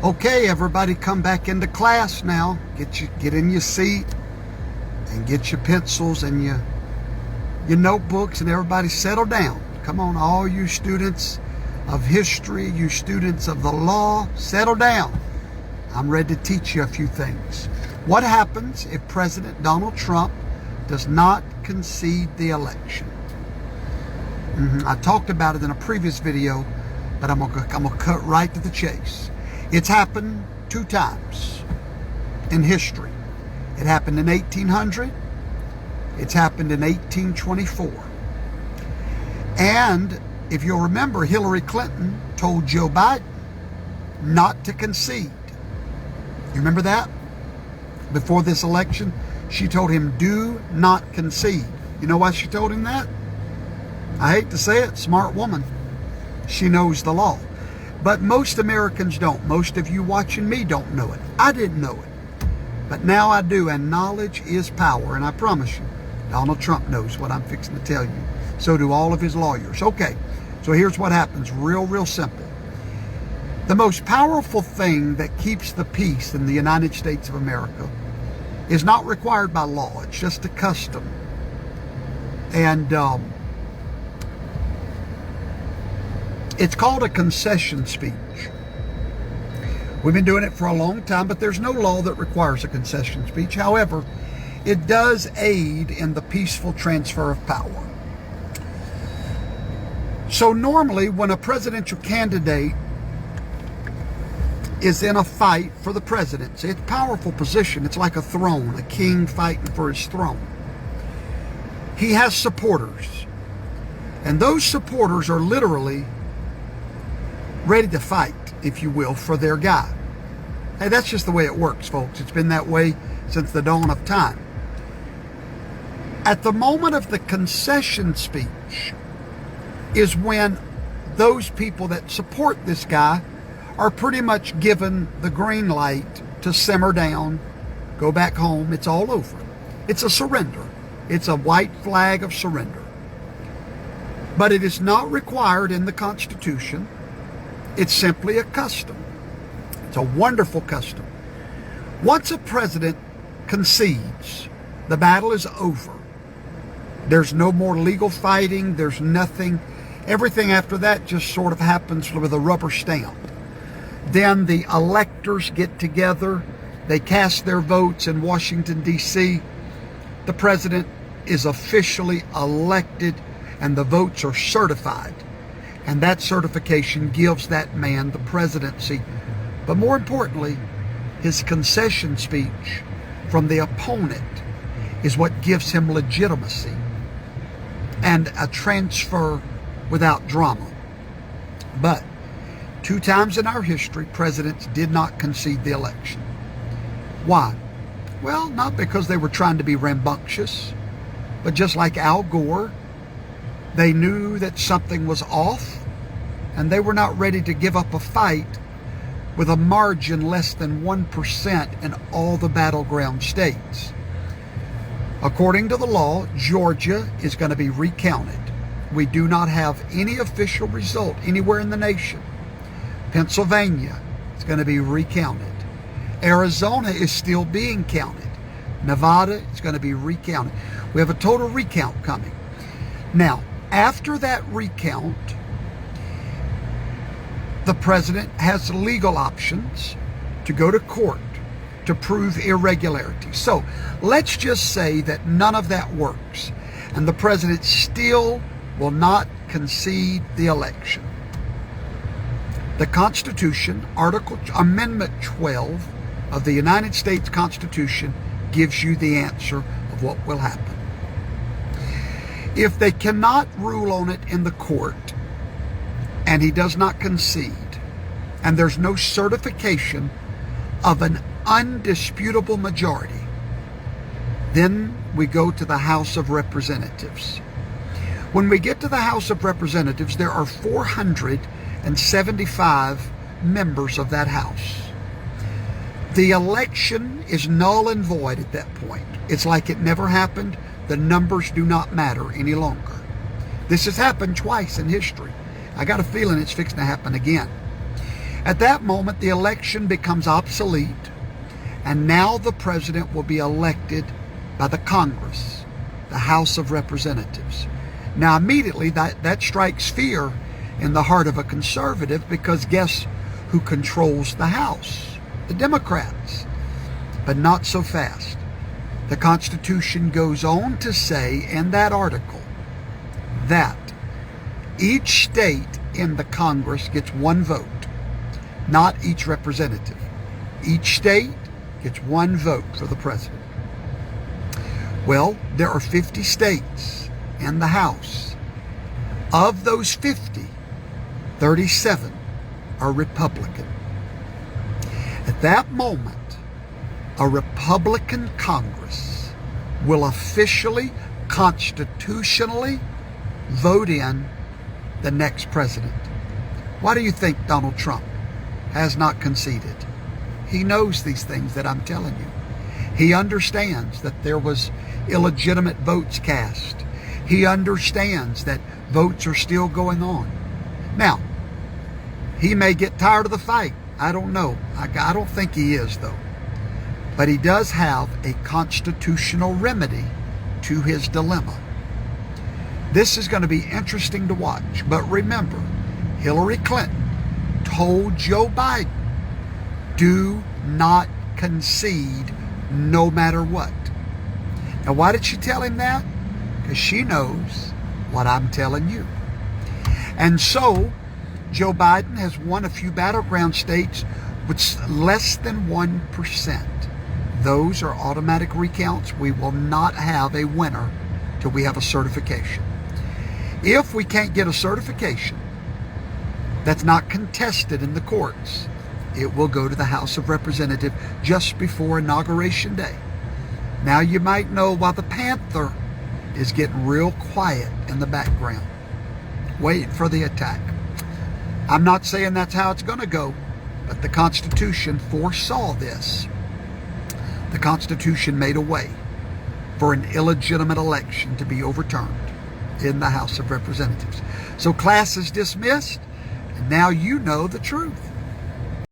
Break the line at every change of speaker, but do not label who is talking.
Okay, everybody come back into class now. Get in your seat and get your pencils and your notebooks, and everybody settle down. Come on, all you students of history, you students of the law, settle down. I'm ready to teach you a few things. What happens if President Donald Trump does not concede the election? I talked about it in a previous video, but I'm gonna cut right to the chase. It's happened 2 times in history. It happened in 1800. It's happened in 1824. And if you'll remember, Hillary Clinton told Joe Biden not to concede. You remember that? Before this election, she told him, do not concede. You know why she told him that? I hate to say it, smart woman. She knows the law. But most Americans don't. Most of you watching me don't know it. I didn't know it. But now I do, and knowledge is power. And I promise you, Donald Trump knows what I'm fixing to tell you. So do all of his lawyers. Okay, so here's what happens. Real simple. The most powerful thing that keeps the peace in the United States of America is not required by law. It's just a custom. And it's called a concession speech. We've been doing it for a long time, but there's no law that requires a concession speech. However, it does aid in the peaceful transfer of power. So normally when a presidential candidate is in a fight for the presidency, it's a powerful position. It's like a throne, a king fighting for his throne. He has supporters. And those supporters are literally ready to fight, if you will, for their guy. Hey, that's just the way it works, folks. It's been that way since the dawn of time. At the moment of the concession speech is when those people that support this guy are pretty much given the green light to simmer down, go back home. It's all over. It's a surrender. It's a white flag of surrender. But it is not required in the Constitution. It's simply a custom. It's a wonderful custom. Once a president concedes, the battle is over. There's no more legal fighting. There's nothing. Everything after that just sort of happens with a rubber stamp. Then the electors get together. They cast their votes in Washington, D.C. The president is officially elected and the votes are certified. And that certification gives that man the presidency. But more importantly, his concession speech from the opponent is what gives him legitimacy and a transfer without drama. But 2 times in our history, presidents did not concede the election. Why? Well, not because they were trying to be rambunctious, but just like Al Gore, they knew that something was off, and they were not ready to give up a fight with a margin less than 1% in all the battleground states. According to the law, Georgia is going to be recounted. We do not have any official result anywhere in the nation. Pennsylvania is going to be recounted. Arizona is still being counted. Nevada is going to be recounted. We have a total recount coming. Now, after that recount, the president has legal options to go to court to prove irregularity. So let's just say that none of that works and the president still will not concede the election. The Constitution, Amendment 12 of the United States Constitution gives you the answer of what will happen. If they cannot rule on it in the court and he does not concede and there's no certification of an undisputable majority, then we go to the House of Representatives. When we get to the House of Representatives, there are 475 members of that House. The election is null and void at that point. It's like it never happened. The numbers do not matter any longer. This has happened twice in history. I got a feeling it's fixing to happen again. At that moment, the election becomes obsolete, and now the president will be elected by the Congress, the House of Representatives. Now, immediately, that strikes fear in the heart of a conservative, because guess who controls the House? The Democrats. But not so fast. The Constitution goes on to say in that article that each state in the Congress gets one vote, not each representative. Each state gets one vote for the president. Well, there are 50 states in the House. Of those 50, 37 are Republican. At that moment, a Republican Congress will officially, constitutionally vote in the next president. Why do you think Donald Trump has not conceded? He knows these things that I'm telling you. He understands that there was illegitimate votes cast. He understands that votes are still going on. Now, he may get tired of the fight. I don't know. I don't think he is, though. But he does have a constitutional remedy to his dilemma. This is going to be interesting to watch. But remember, Hillary Clinton told Joe Biden, do not concede no matter what. Now, why did she tell him that? Because she knows what I'm telling you. And so, Joe Biden has won a few battleground states with less than 1%. Those are automatic recounts. We will not have a winner till we have a certification. If we can't get a certification that's not contested in the courts, it will go to the House of Representatives just before Inauguration Day. Now you might know why the Panther is getting real quiet in the background, waiting for the attack. I'm not saying that's how it's going to go, but the Constitution foresaw this. The Constitution made a way for an illegitimate election to be overturned in the House of Representatives. So class is dismissed, and now you know the truth.